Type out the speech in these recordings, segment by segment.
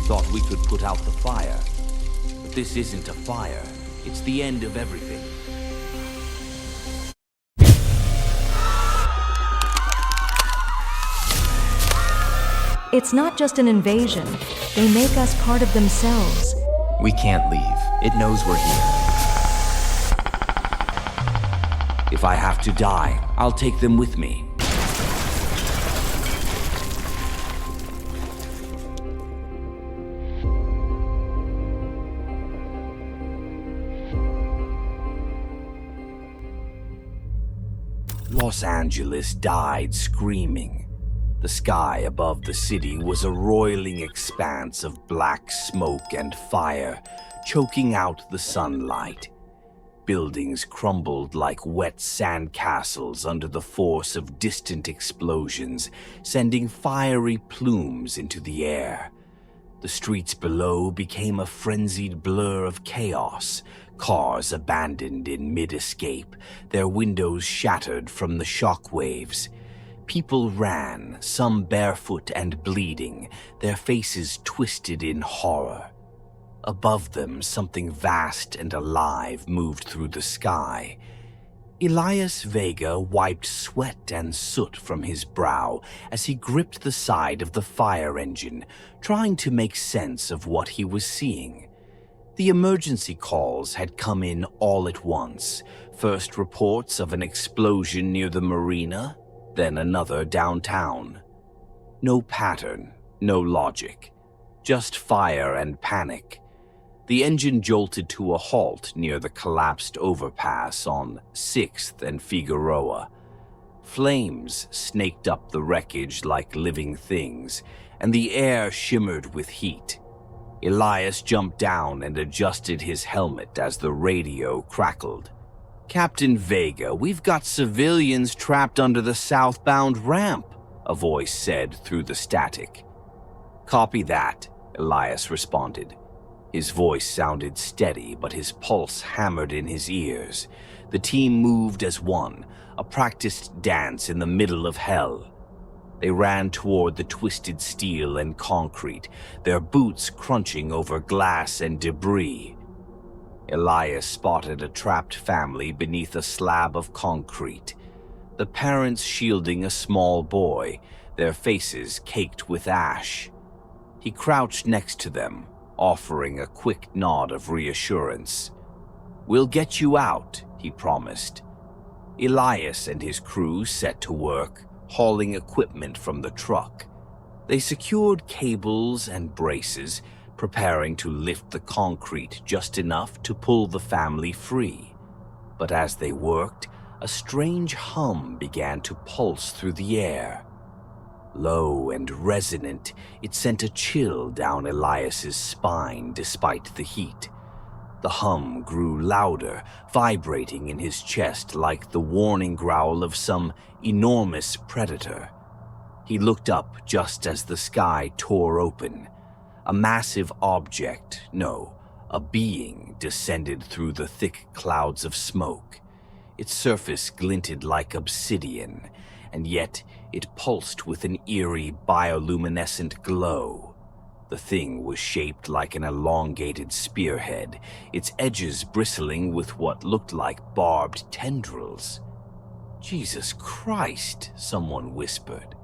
Thought we could put out the fire. But this isn't a fire. It's the end of everything. It's not just an invasion. They make us part of themselves. We can't leave. It knows we're here. If I have to die, I'll take them with me. Los Angeles died screaming. The sky above the city was a roiling expanse of black smoke and fire, choking out the sunlight. Buildings crumbled like wet sand castles under the force of distant explosions, sending fiery plumes into the air. The streets below became a frenzied blur of chaos, cars abandoned in mid-escape, their windows shattered from the shockwaves. People ran, some barefoot and bleeding, their faces twisted in horror. Above them, something vast and alive moved through the sky. Elias Vega wiped sweat and soot from his brow as he gripped the side of the fire engine, trying to make sense of what he was seeing. The emergency calls had come in all at once. First reports of an explosion near the marina, then another downtown. No pattern, no logic, just fire and panic. The engine jolted to a halt near the collapsed overpass on 6th and Figueroa. Flames snaked up the wreckage like living things, and the air shimmered with heat. Elias jumped down and adjusted his helmet as the radio crackled. "Captain Vega, we've got civilians trapped under the southbound ramp," a voice said through the static. "Copy that," Elias responded. His voice sounded steady, but his pulse hammered in his ears. The team moved as one, a practiced dance in the middle of hell. They ran toward the twisted steel and concrete, their boots crunching over glass and debris. Elias spotted a trapped family beneath a slab of concrete. The parents shielding a small boy, their faces caked with ash. He crouched next to them, offering a quick nod of reassurance. "We'll get you out," he promised. Elias and his crew set to work, hauling equipment from the truck. They secured cables and braces, preparing to lift the concrete just enough to pull the family free. But as they worked, a strange hum began to pulse through the air. Low and resonant, it sent a chill down Elias's spine despite the heat. The hum grew louder, vibrating in his chest like the warning growl of some enormous predator. He looked up just as the sky tore open. A massive object, no, a being, descended through the thick clouds of smoke. Its surface glinted like obsidian, and yet it pulsed with an eerie bioluminescent glow. The thing was shaped like an elongated spearhead, its edges bristling with what looked like barbed tendrils. "Jesus Christ," someone whispered.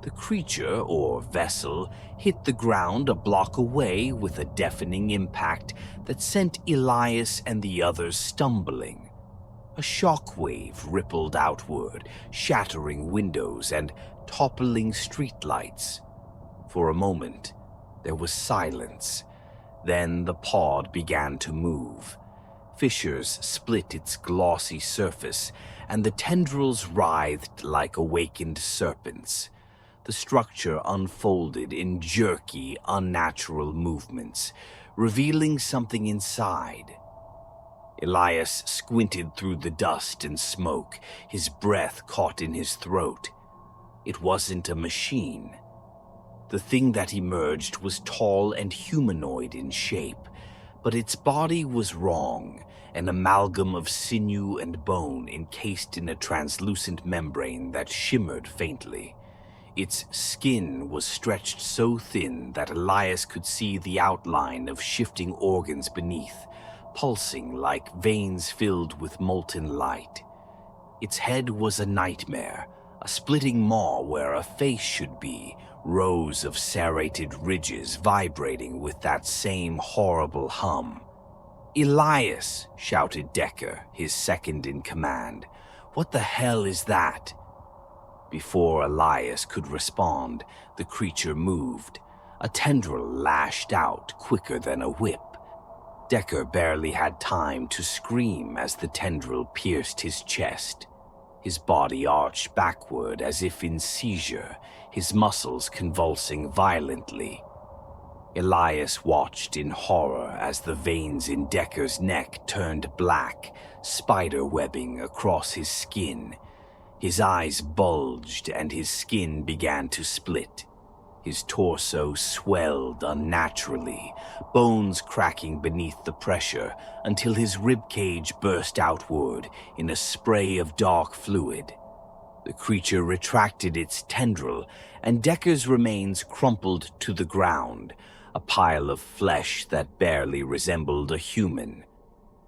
The creature, or vessel, hit the ground a block away with a deafening impact that sent Elias and the others stumbling. A shockwave rippled outward, shattering windows and toppling streetlights. For a moment, there was silence. Then the pod began to move. Fissures split its glossy surface, and the tendrils writhed like awakened serpents. The structure unfolded in jerky, unnatural movements, revealing something inside. Elias squinted through the dust and smoke, his breath caught in his throat. It wasn't a machine. The thing that emerged was tall and humanoid in shape, but its body was wrong, an amalgam of sinew and bone encased in a translucent membrane that shimmered faintly. Its skin was stretched so thin that Elias could see the outline of shifting organs beneath, pulsing like veins filled with molten light. Its head was a nightmare, a splitting maw where a face should be, rows of serrated ridges vibrating with that same horrible hum. "Elias!" shouted Decker, his second in command. "What the hell is that?" Before Elias could respond, the creature moved. A tendril lashed out quicker than a whip. Decker barely had time to scream as the tendril pierced his chest. His body arched backward as if in seizure, his muscles convulsing violently. Elias watched in horror as the veins in Decker's neck turned black, spider webbing across his skin. His eyes bulged and his skin began to split. His torso swelled unnaturally, bones cracking beneath the pressure until his ribcage burst outward in a spray of dark fluid. The creature retracted its tendril, and Decker's remains crumpled to the ground, a pile of flesh that barely resembled a human.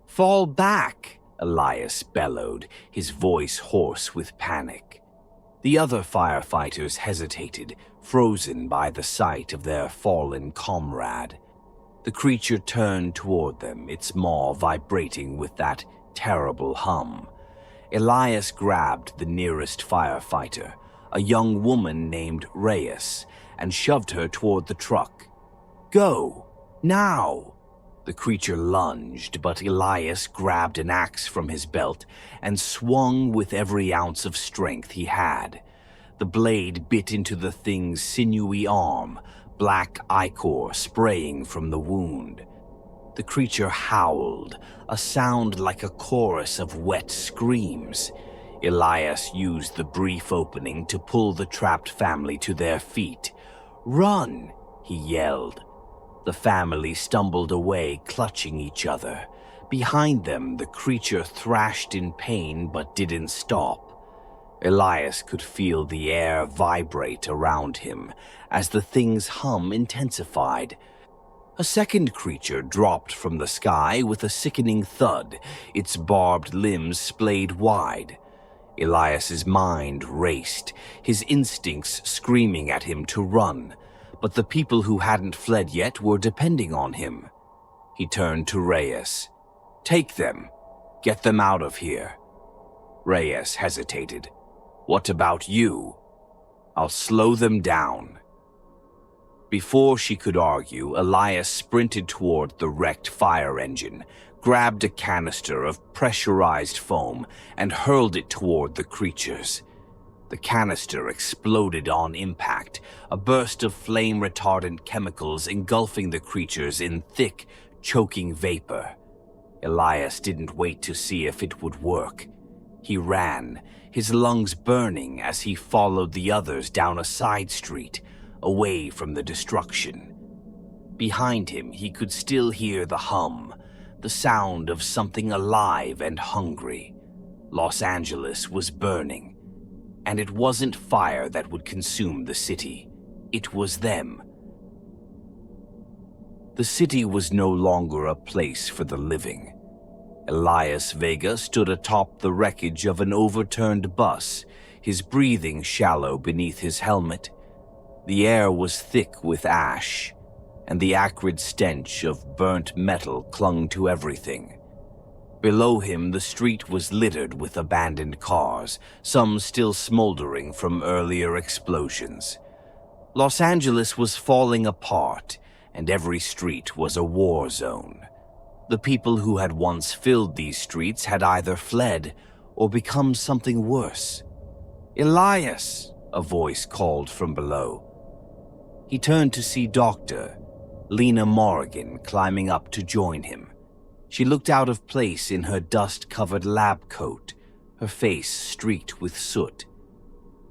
"Fall back!" Elias bellowed, his voice hoarse with panic. The other firefighters hesitated, frozen by the sight of their fallen comrade. The creature turned toward them, its maw vibrating with that terrible hum. Elias grabbed the nearest firefighter, a young woman named Reyes, and shoved her toward the truck. "Go! Now!" The creature lunged, but Elias grabbed an axe from his belt and swung with every ounce of strength he had. The blade bit into the thing's sinewy arm, black ichor spraying from the wound. The creature howled, a sound like a chorus of wet screams. Elias used the brief opening to pull the trapped family to their feet. "Run!" he yelled. The family stumbled away, clutching each other. Behind them, the creature thrashed in pain but didn't stop. Elias could feel the air vibrate around him as the thing's hum intensified. A second creature dropped from the sky with a sickening thud, its barbed limbs splayed wide. Elias's mind raced, his instincts screaming at him to run. But the people who hadn't fled yet were depending on him. He turned to Reyes. "Take them. Get them out of here." Reyes hesitated. "What about you?" "I'll slow them down." Before she could argue, Elias sprinted toward the wrecked fire engine, grabbed a canister of pressurized foam, and hurled it toward the creatures. The canister exploded on impact, a burst of flame-retardant chemicals engulfing the creatures in thick, choking vapor. Elias didn't wait to see if it would work. He ran, his lungs burning as he followed the others down a side street, away from the destruction. Behind him, he could still hear the hum, the sound of something alive and hungry. Los Angeles was burning. And it wasn't fire that would consume the city. It was them. The city was no longer a place for the living. Elias Vega stood atop the wreckage of an overturned bus, his breathing shallow beneath his helmet. The air was thick with ash, and the acrid stench of burnt metal clung to everything. Below him, the street was littered with abandoned cars, some still smoldering from earlier explosions. Los Angeles was falling apart, and every street was a war zone. The people who had once filled these streets had either fled or become something worse. "Elias!" a voice called from below. He turned to see Dr. Lena Morrigan climbing up to join him. She looked out of place in her dust-covered lab coat, her face streaked with soot.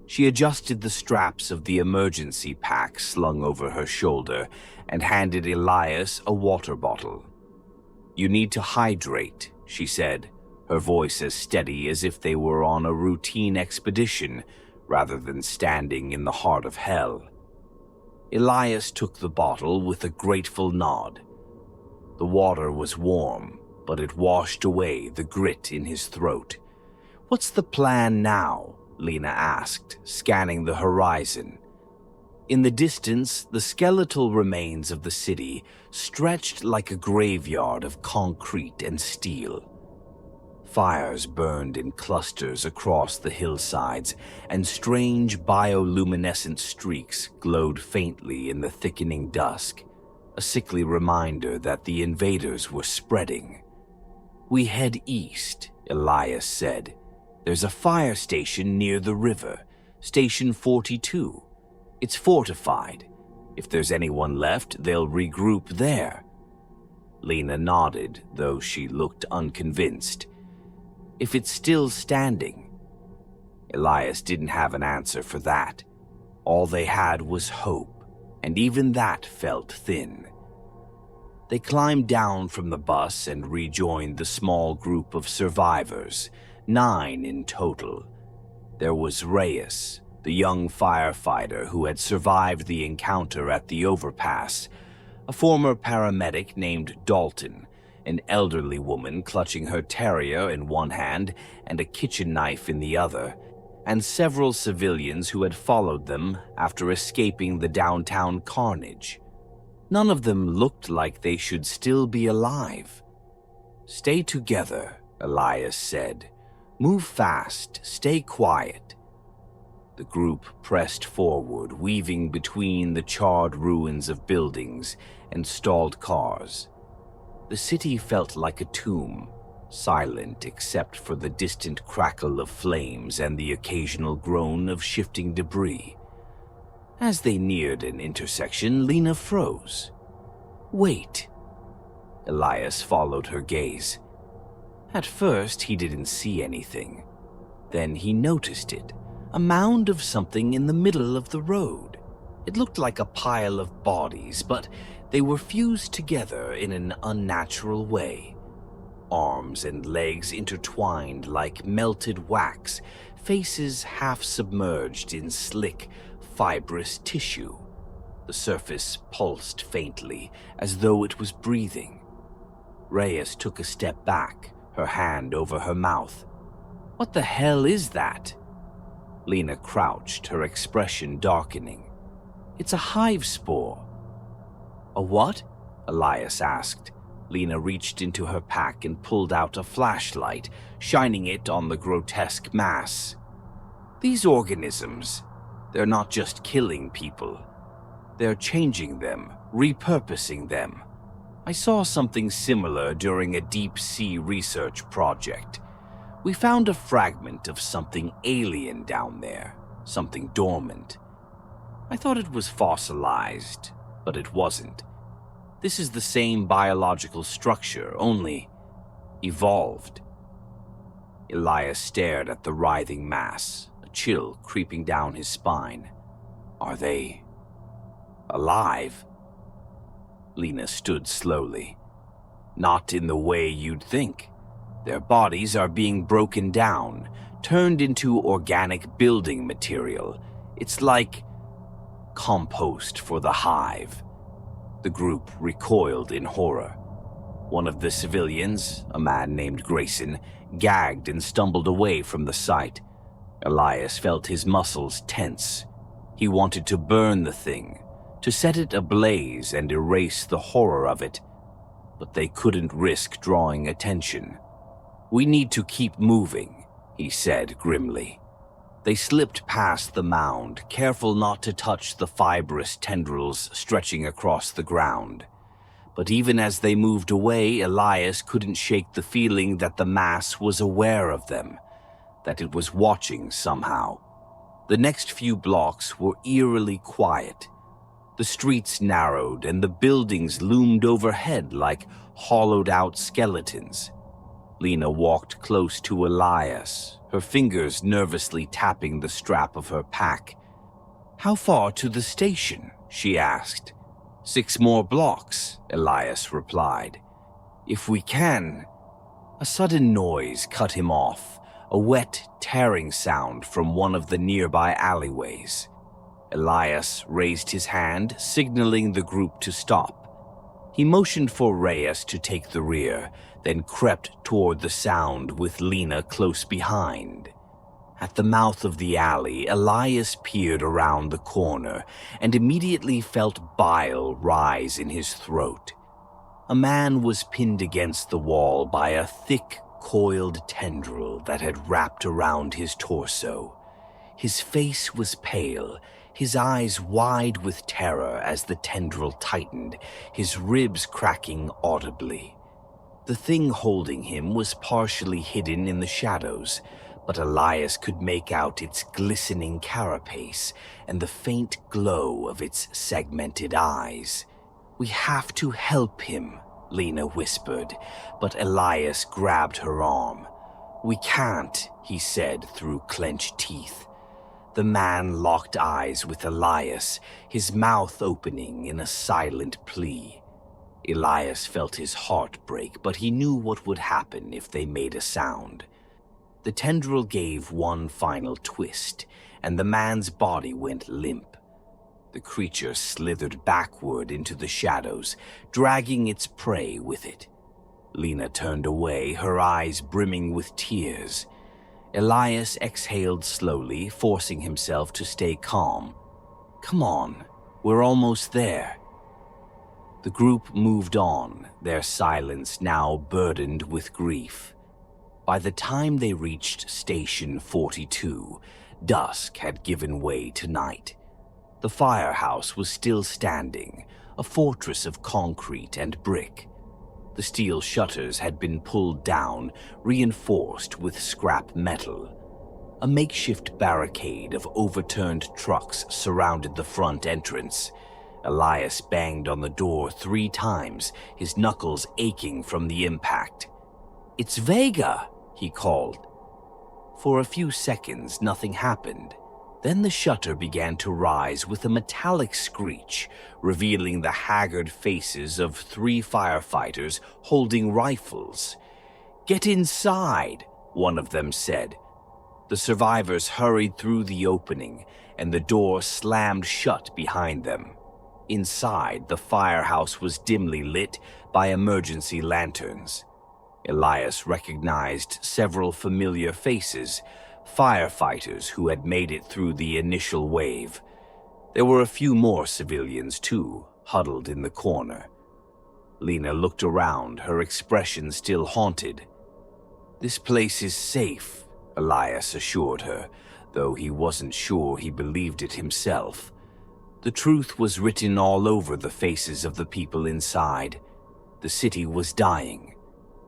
She adjusted the straps of the emergency pack slung over her shoulder and handed Elias a water bottle. "You need to hydrate," she said, her voice as steady as if they were on a routine expedition, rather than standing in the heart of hell. Elias took the bottle with a grateful nod. The water was warm, but it washed away the grit in his throat. "What's the plan now?" Lena asked, scanning the horizon. In the distance, the skeletal remains of the city stretched like a graveyard of concrete and steel. Fires burned in clusters across the hillsides, and strange bioluminescent streaks glowed faintly in the thickening dusk, a sickly reminder that the invaders were spreading. "We head east," Elias said. "There's a fire station near the river, Station 42. It's fortified. If there's anyone left, they'll regroup there." Lena nodded, though she looked unconvinced. "If it's still standing?" Elias didn't have an answer for that. All they had was hope, and even that felt thin. They climbed down from the bus and rejoined the small group of survivors, 9 in total. There was Reyes, the young firefighter who had survived the encounter at the overpass, a former paramedic named Dalton, an elderly woman clutching her terrier in one hand and a kitchen knife in the other, and several civilians who had followed them after escaping the downtown carnage. None of them looked like they should still be alive. "Stay together," Elias said. "Move fast, stay quiet." The group pressed forward, weaving between the charred ruins of buildings and stalled cars. The city felt like a tomb, silent except for the distant crackle of flames and the occasional groan of shifting debris. As they neared an intersection, Lena froze. "Wait." Elias followed her gaze. At first, he didn't see anything. Then he noticed it, a mound of something in the middle of the road. It looked like a pile of bodies, but they were fused together in an unnatural way. Arms and legs intertwined like melted wax, faces half submerged in slick, fibrous tissue. The surface pulsed faintly, as though it was breathing. Reyes took a step back, her hand over her mouth. "What the hell is that?" Lena crouched, her expression darkening. "It's a hive spore." "A what?" Elias asked. Lena reached into her pack and pulled out a flashlight, shining it on the grotesque mass. "These organisms, they're not just killing people. They're changing them, repurposing them. I saw something similar during a deep-sea research project. We found a fragment of something alien down there, something dormant. I thought it was fossilized, but it wasn't. This is the same biological structure, only evolved." Elias stared at the writhing mass, a chill creeping down his spine. "Are they alive?" Lena stood slowly. "Not in the way you'd think. Their bodies are being broken down, turned into organic building material. It's like compost for the Hive." The group recoiled in horror. One of the civilians, a man named Grayson, gagged and stumbled away from the sight. Elias felt his muscles tense. He wanted to burn the thing, to set it ablaze and erase the horror of it, but they couldn't risk drawing attention. "We need to keep moving," he said grimly. They slipped past the mound, careful not to touch the fibrous tendrils stretching across the ground. But even as they moved away, Elias couldn't shake the feeling that the mass was aware of them, that it was watching somehow. The next few blocks were eerily quiet. The streets narrowed and the buildings loomed overhead like hollowed-out skeletons. Lena walked close to Elias, her fingers nervously tapping the strap of her pack. "How far to the station?" she asked. 6 more blocks," Elias replied. "If we can." A sudden noise cut him off, a wet, tearing sound from one of the nearby alleyways. Elias raised his hand, signaling the group to stop. He motioned for Reyes to take the rear, then crept toward the sound with Lena close behind. At the mouth of the alley, Elias peered around the corner and immediately felt bile rise in his throat. A man was pinned against the wall by a thick, coiled tendril that had wrapped around his torso. His face was pale, his eyes wide with terror as the tendril tightened, his ribs cracking audibly. The thing holding him was partially hidden in the shadows, but Elias could make out its glistening carapace and the faint glow of its segmented eyes. "We have to help him," Lena whispered, but Elias grabbed her arm. "We can't," he said through clenched teeth. The man locked eyes with Elias, his mouth opening in a silent plea. Elias felt his heart break, but he knew what would happen if they made a sound. The tendril gave one final twist, and the man's body went limp. The creature slithered backward into the shadows, dragging its prey with it. Lena turned away, her eyes brimming with tears. Elias exhaled slowly, forcing himself to stay calm. "Come on, we're almost there." The group moved on, their silence now burdened with grief. By the time they reached Station 42, dusk had given way to night. The firehouse was still standing, a fortress of concrete and brick. The steel shutters had been pulled down, reinforced with scrap metal. A makeshift barricade of overturned trucks surrounded the front entrance. Elias banged on the door 3 times, his knuckles aching from the impact. "It's Vega!" he called. For a few seconds, nothing happened. Then the shutter began to rise with a metallic screech, revealing the haggard faces of 3 firefighters holding rifles. "Get inside," one of them said. The survivors hurried through the opening, and the door slammed shut behind them. Inside, the firehouse was dimly lit by emergency lanterns. Elias recognized several familiar faces, firefighters who had made it through the initial wave. There were a few more civilians, too, huddled in the corner. Lena looked around, her expression still haunted. "This place is safe," Elias assured her, though he wasn't sure he believed it himself. The truth was written all over the faces of the people inside. The city was dying.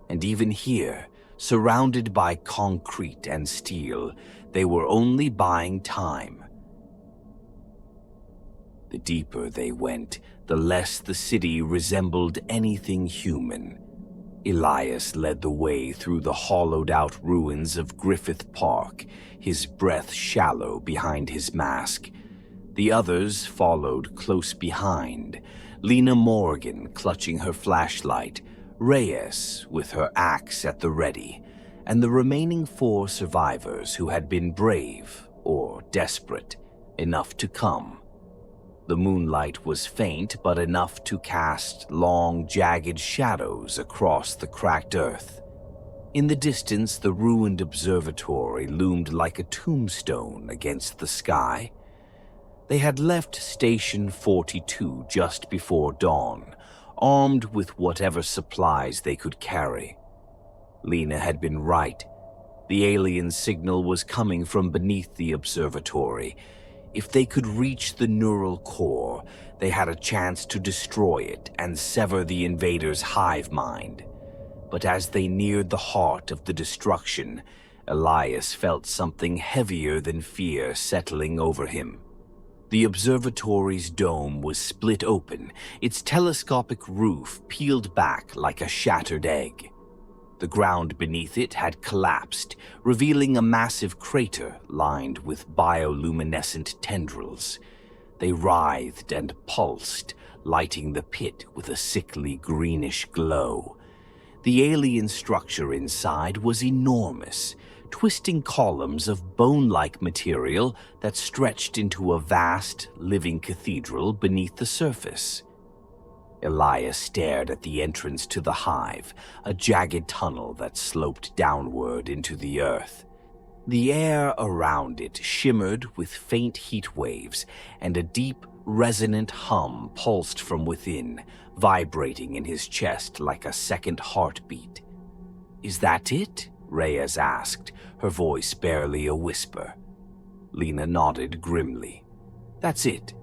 And even here, surrounded by concrete and steel, they were only buying time. The deeper they went, the less the city resembled anything human. Elias led the way through the hollowed-out ruins of Griffith Park, his breath shallow behind his mask. The others followed close behind, Lena Morgan clutching her flashlight, Reyes with her axe at the ready, and the remaining 4 survivors who had been brave, or desperate, enough to come. The moonlight was faint, but enough to cast long, jagged shadows across the cracked earth. In the distance, the ruined observatory loomed like a tombstone against the sky. They had left Station 42 just before dawn, armed with whatever supplies they could carry. Lena had been right. The alien signal was coming from beneath the observatory. If they could reach the neural core, they had a chance to destroy it and sever the invaders' hive mind. But as they neared the heart of the destruction, Elias felt something heavier than fear settling over him. The observatory's dome was split open, its telescopic roof peeled back like a shattered egg. The ground beneath it had collapsed, revealing a massive crater lined with bioluminescent tendrils. They writhed and pulsed, lighting the pit with a sickly greenish glow. The alien structure inside was enormous, twisting columns of bone-like material that stretched into a vast, living cathedral beneath the surface. Elias stared at the entrance to the Hive, a jagged tunnel that sloped downward into the earth. The air around it shimmered with faint heat waves, and a deep, resonant hum pulsed from within, vibrating in his chest like a second heartbeat. "Is that it?" Reyes asked, her voice barely a whisper. Lena nodded grimly. "That's it."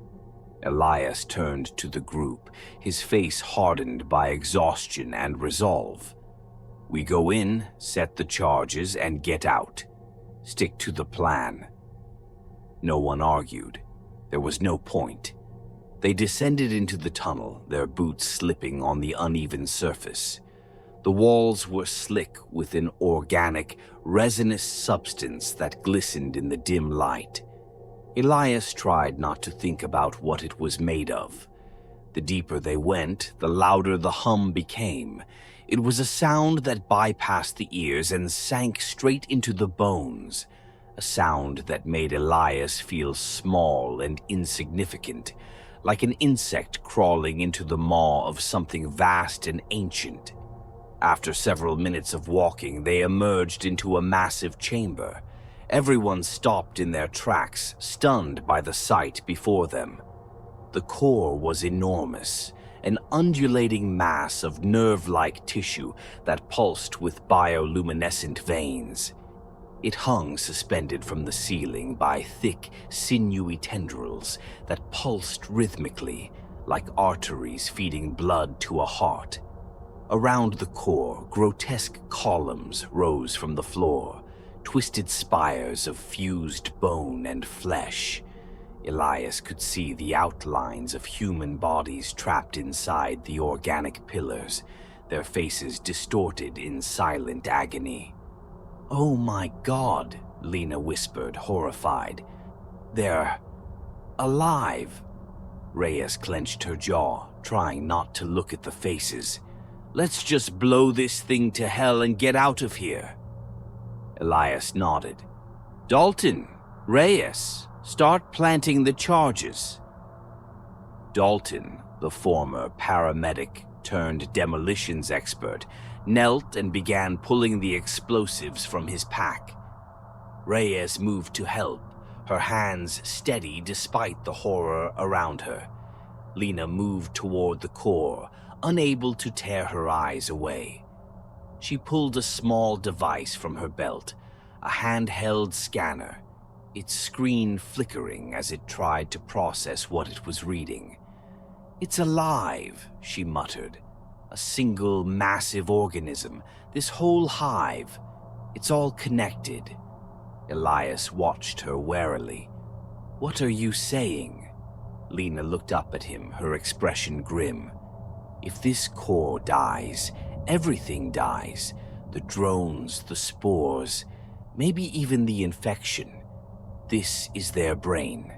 Elias turned to the group, his face hardened by exhaustion and resolve. "We go in, set the charges, and get out. Stick to the plan." No one argued. There was no point. They descended into the tunnel, their boots slipping on the uneven surface. The walls were slick with an organic, resinous substance that glistened in the dim light. Elias tried not to think about what it was made of. The deeper they went, the louder the hum became. It was a sound that bypassed the ears and sank straight into the bones. A sound that made Elias feel small and insignificant, like an insect crawling into the maw of something vast and ancient. After several minutes of walking, they emerged into a massive chamber. Everyone stopped in their tracks, stunned by the sight before them. The core was enormous, an undulating mass of nerve-like tissue that pulsed with bioluminescent veins. It hung suspended from the ceiling by thick, sinewy tendrils that pulsed rhythmically, like arteries feeding blood to a heart. Around the core, grotesque columns rose from the floor, twisted spires of fused bone and flesh. Elias could see the outlines of human bodies trapped inside the organic pillars, their faces distorted in silent agony. "Oh my God," Lena whispered, horrified. "They're alive." Reyes clenched her jaw, trying not to look at the faces. "Let's just blow this thing to hell and get out of here." Elias nodded. "Dalton, Reyes, start planting the charges." Dalton, the former paramedic turned demolitions expert, knelt and began pulling the explosives from his pack. Reyes moved to help, her hands steady despite the horror around her. Lena moved toward the core, unable to tear her eyes away. She pulled a small device from her belt, a handheld scanner, its screen flickering as it tried to process what it was reading. "It's alive," she muttered. "A single massive organism, this whole hive. It's all connected." Elias watched her warily. "What are you saying?" Lena looked up at him, her expression grim. "If this core dies, everything dies. The drones, the spores, maybe even the infection. This is their brain."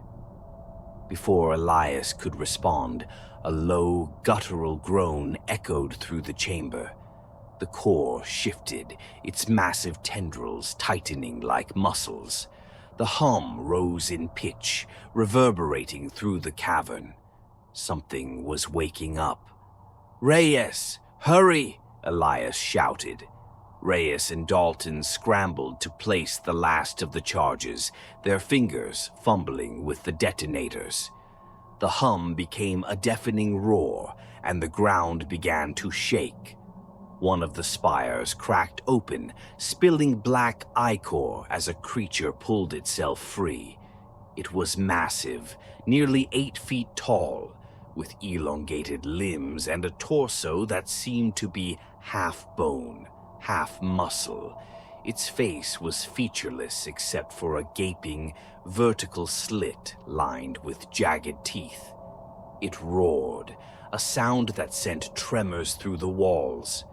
Before Elias could respond, a low, guttural groan echoed through the chamber. The core shifted, its massive tendrils tightening like muscles. The hum rose in pitch, reverberating through the cavern. Something was waking up. "Reyes, hurry!" Elias shouted. Reyes and Dalton scrambled to place the last of the charges, their fingers fumbling with the detonators. The hum became a deafening roar, and the ground began to shake. One of the spires cracked open, spilling black ichor as a creature pulled itself free. It was massive, nearly 8 feet tall, with elongated limbs and a torso that seemed to be half bone, half muscle. Its face was featureless except for a gaping, vertical slit lined with jagged teeth. It roared, a sound that sent tremors through the walls.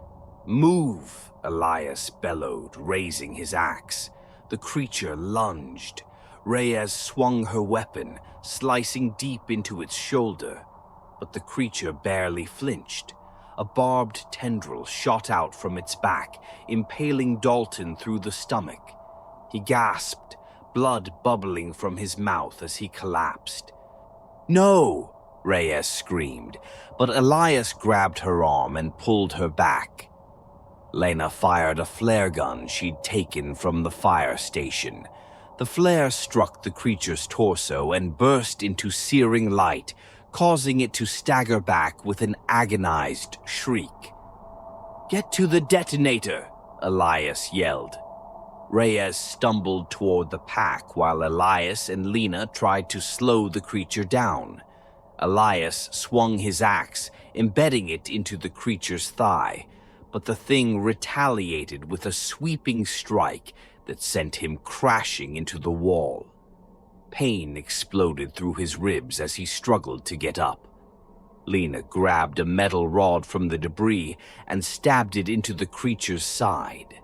"Move!" Elias bellowed, raising his axe. The creature lunged. Reyes swung her weapon, slicing deep into its shoulder. But the creature barely flinched. A barbed tendril shot out from its back, impaling Dalton through the stomach. He gasped, blood bubbling from his mouth as he collapsed. "No!" Reyes screamed, but Elias grabbed her arm and pulled her back. Lena fired a flare gun she'd taken from the fire station. The flare struck the creature's torso and burst into searing light, causing it to stagger back with an agonized shriek. "Get to the detonator!" Elias yelled. Reyes stumbled toward the pack while Elias and Lena tried to slow the creature down. Elias swung his axe, embedding it into the creature's thigh, but the thing retaliated with a sweeping strike that sent him crashing into the wall. Pain exploded through his ribs as he struggled to get up. Lena grabbed a metal rod from the debris and stabbed it into the creature's side.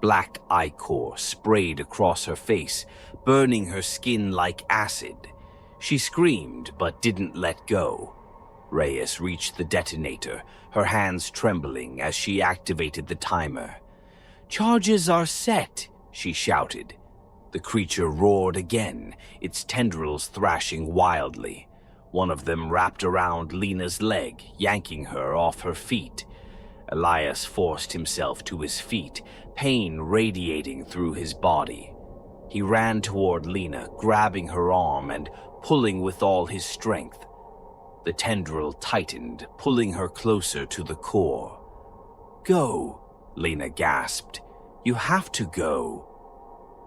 Black ichor sprayed across her face, burning her skin like acid. She screamed but didn't let go. Reyes reached the detonator, her hands trembling as she activated the timer. "Charges are set," she shouted. The creature roared again, its tendrils thrashing wildly. One of them wrapped around Lena's leg, yanking her off her feet. Elias forced himself to his feet, pain radiating through his body. He ran toward Lena, grabbing her arm and pulling with all his strength. The tendril tightened, pulling her closer to the core. "Go," Lena gasped. "You have to go."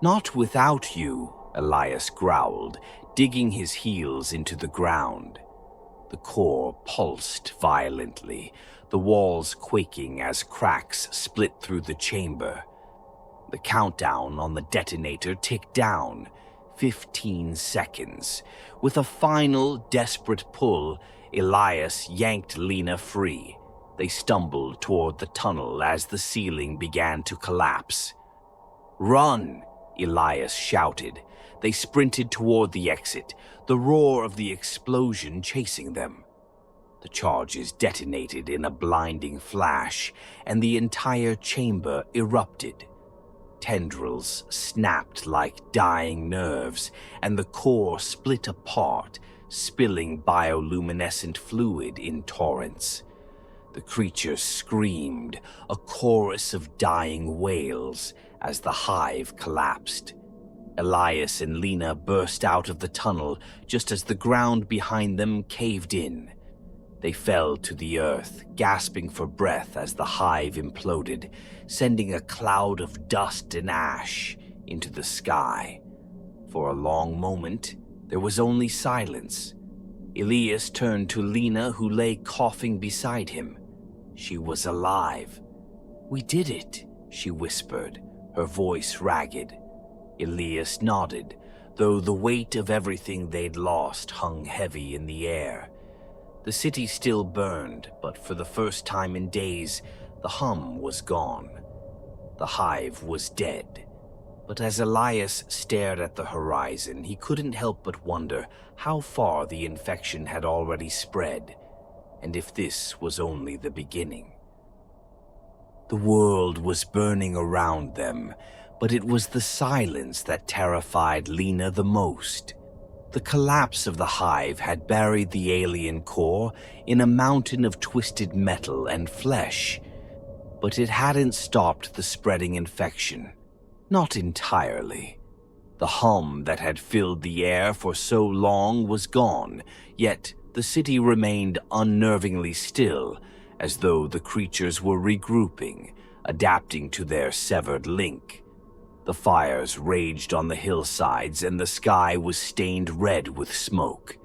"Not without you," Elias growled, digging his heels into the ground. The core pulsed violently, the walls quaking as cracks split through the chamber. The countdown on the detonator ticked down. 15 seconds. With a final, desperate pull, Elias yanked Lena free. They stumbled toward the tunnel as the ceiling began to collapse. "Run!" Elias shouted. They sprinted toward the exit, the roar of the explosion chasing them. The charges detonated in a blinding flash, and the entire chamber erupted. Tendrils snapped like dying nerves, and the core split apart, spilling bioluminescent fluid in torrents. The creature screamed, a chorus of dying wails, as the hive collapsed. Elias and Lena burst out of the tunnel just as the ground behind them caved in. They fell to the earth, gasping for breath as the hive imploded, sending a cloud of dust and ash into the sky. For a long moment, there was only silence. Elias turned to Lena, who lay coughing beside him. She was alive. "We did it," she whispered, her voice ragged. Elias nodded, though the weight of everything they'd lost hung heavy in the air. The city still burned, but for the first time in days, the hum was gone. The hive was dead. But as Elias stared at the horizon, he couldn't help but wonder how far the infection had already spread, and if this was only the beginning. The world was burning around them, but it was the silence that terrified Lena the most. The collapse of the hive had buried the alien core in a mountain of twisted metal and flesh, but it hadn't stopped the spreading infection. Not entirely. The hum that had filled the air for so long was gone, yet the city remained unnervingly still, as though the creatures were regrouping, adapting to their severed link. The fires raged on the hillsides and the sky was stained red with smoke.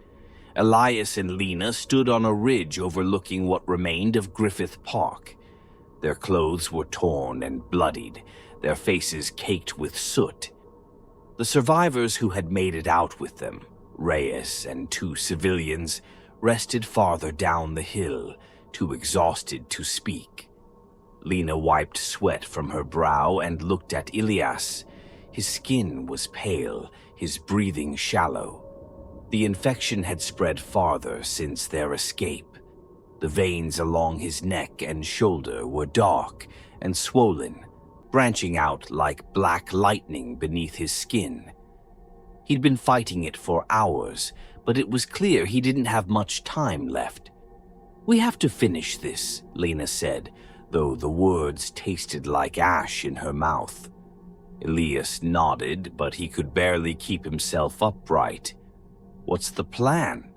Elias and Lena stood on a ridge overlooking what remained of Griffith Park. Their clothes were torn and bloodied, their faces caked with soot. The survivors who had made it out with them, Reyes and 2 civilians, rested farther down the hill, too exhausted to speak. Lena wiped sweat from her brow and looked at Elias. His skin was pale, his breathing shallow. The infection had spread farther since their escape. The veins along his neck and shoulder were dark and swollen, branching out like black lightning beneath his skin. He'd been fighting it for hours, but it was clear he didn't have much time left. "We have to finish this," Lena said, though the words tasted like ash in her mouth. Elias nodded, but he could barely keep himself upright. "What's the plan?"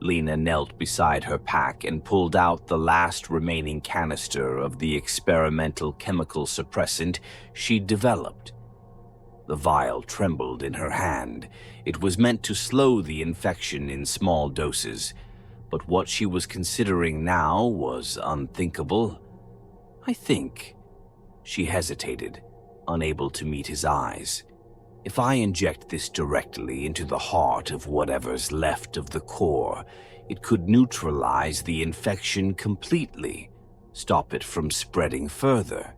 Lena knelt beside her pack and pulled out the last remaining canister of the experimental chemical suppressant she'd developed. The vial trembled in her hand. It was meant to slow the infection in small doses, but what she was considering now was unthinkable. "I think," she hesitated, unable to meet his eyes. "If I inject this directly into the heart of whatever's left of the core, it could neutralize the infection completely, stop it from spreading further.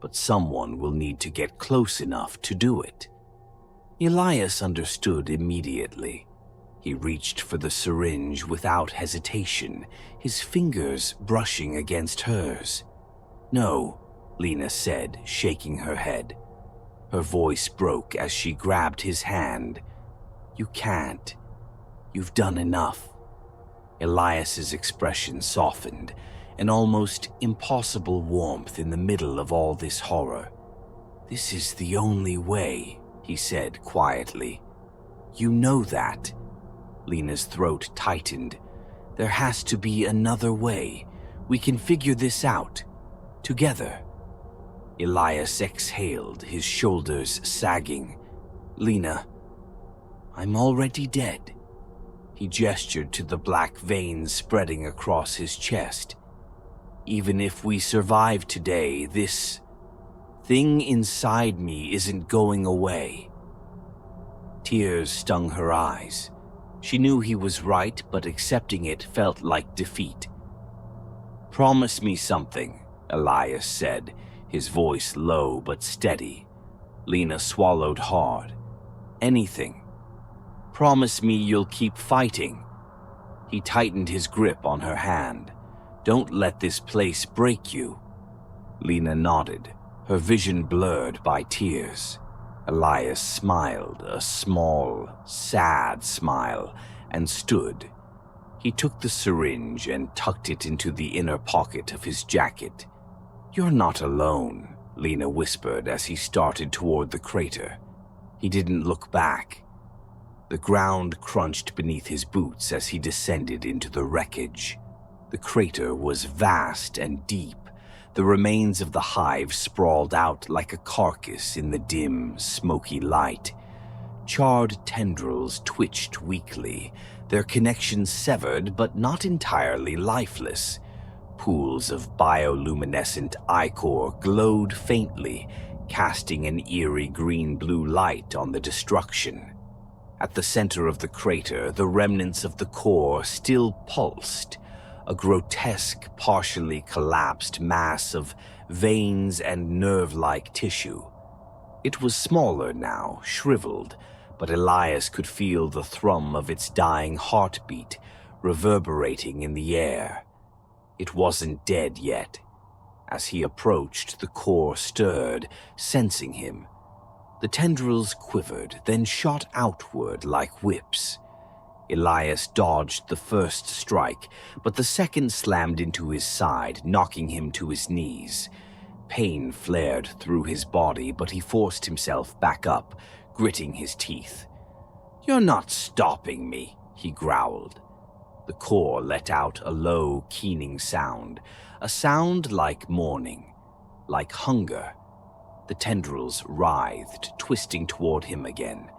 But someone will need to get close enough to do it." Elias understood immediately. He reached for the syringe without hesitation, his fingers brushing against hers. "No," Lena said, shaking her head. Her voice broke as she grabbed his hand. "You can't. You've done enough." Elias's expression softened, an almost impossible warmth in the middle of all this horror. "This is the only way," he said quietly. "You know that." Lena's throat tightened. "There has to be another way. We can figure this out. Together." Elias exhaled, his shoulders sagging. "Lena, I'm already dead." He gestured to the black veins spreading across his chest. "Even if we survive today, this thing inside me isn't going away." Tears stung her eyes. She knew he was right, but accepting it felt like defeat. "Promise me something," Elias said, his voice low but steady. Lena swallowed hard. "Anything. Promise me you'll keep fighting." He tightened his grip on her hand. "Don't let this place break you." Lena nodded, her vision blurred by tears. Elias smiled, a small, sad smile, and stood. He took the syringe and tucked it into the inner pocket of his jacket. "You're not alone," Lena whispered as he started toward the crater. He didn't look back. The ground crunched beneath his boots as he descended into the wreckage. The crater was vast and deep. The remains of the hive sprawled out like a carcass in the dim, smoky light. Charred tendrils twitched weakly, their connections severed but not entirely lifeless. Pools of bioluminescent ichor glowed faintly, casting an eerie green-blue light on the destruction. At the center of the crater, the remnants of the core still pulsed, a grotesque, partially collapsed mass of veins and nerve-like tissue. It was smaller now, shriveled, but Elias could feel the thrum of its dying heartbeat reverberating in the air. It wasn't dead yet. As he approached, the core stirred, sensing him. The tendrils quivered, then shot outward like whips. Elias dodged the first strike, but the second slammed into his side, knocking him to his knees. Pain flared through his body, but he forced himself back up, gritting his teeth. "You're not stopping me," he growled. The core let out a low, keening sound, a sound like mourning, like hunger. The tendrils writhed, twisting toward him again.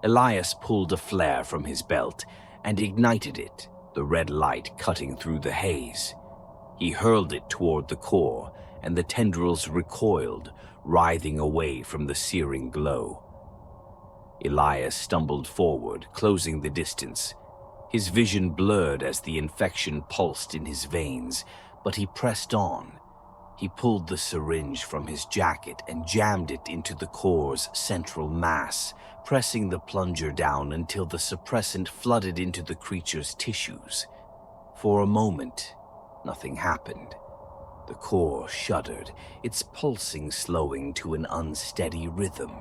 Elias pulled a flare from his belt and ignited it, the red light cutting through the haze. He hurled it toward the core, and the tendrils recoiled, writhing away from the searing glow. Elias stumbled forward, closing the distance. His vision blurred as the infection pulsed in his veins, but he pressed on. He pulled the syringe from his jacket and jammed it into the core's central mass, pressing the plunger down until the suppressant flooded into the creature's tissues. For a moment, nothing happened. The core shuddered, its pulsing slowing to an unsteady rhythm.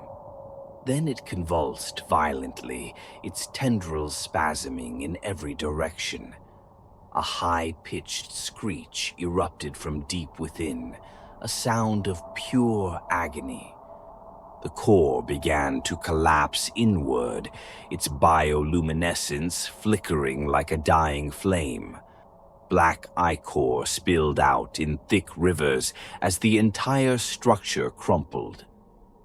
Then it convulsed violently, its tendrils spasming in every direction. A high-pitched screech erupted from deep within, a sound of pure agony. The core began to collapse inward, its bioluminescence flickering like a dying flame. Black ichor spilled out in thick rivers as the entire structure crumpled.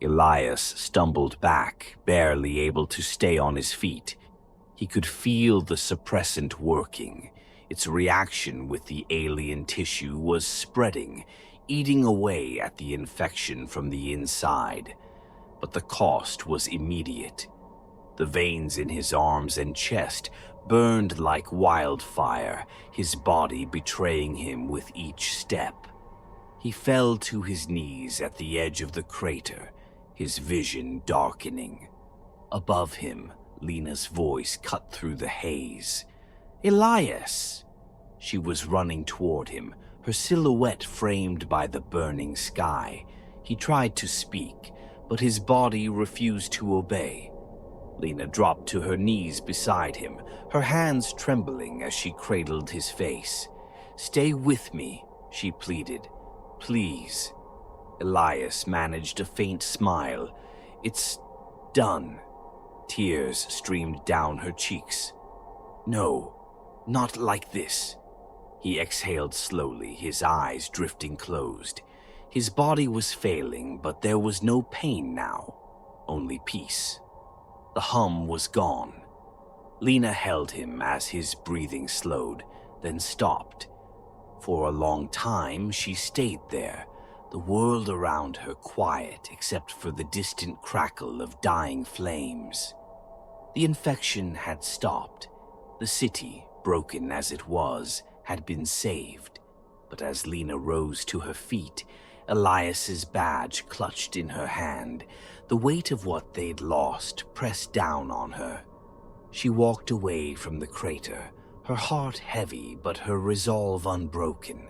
Elias stumbled back, barely able to stay on his feet. He could feel the suppressant working. Its reaction with the alien tissue was spreading, eating away at the infection from the inside. But the cost was immediate. The veins in his arms and chest burned like wildfire, his body betraying him with each step. He fell to his knees at the edge of the crater, his vision darkening. Above him, Lena's voice cut through the haze. "Elias!" She was running toward him, her silhouette framed by the burning sky. He tried to speak, but his body refused to obey. Lena dropped to her knees beside him, her hands trembling as she cradled his face. "Stay with me," she pleaded. "Please." Elias managed a faint smile. "It's done." Tears streamed down her cheeks. "No, not like this." He exhaled slowly, his eyes drifting closed. His body was failing, but there was no pain now, only peace. The hum was gone. Lena held him as his breathing slowed, then stopped. For a long time, she stayed there, the world around her quiet except for the distant crackle of dying flames. The infection had stopped. The city, broken as it was, had been saved. But as Lena rose to her feet, Elias's badge clutched in her hand, the weight of what they'd lost pressed down on her. She walked away from the crater, her heart heavy but her resolve unbroken.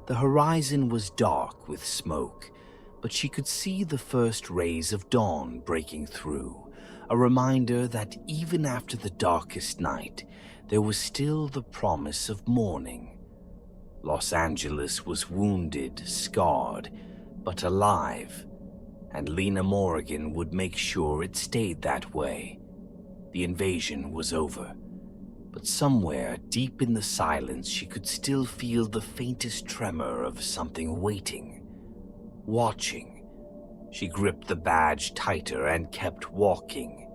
The horizon was dark with smoke, but she could see the first rays of dawn breaking through, a reminder that even after the darkest night, there was still the promise of morning. Los Angeles was wounded, scarred, but alive, and Lena Morrigan would make sure it stayed that way. The invasion was over, but somewhere deep in the silence she could still feel the faintest tremor of something waiting, watching. She gripped the badge tighter and kept walking.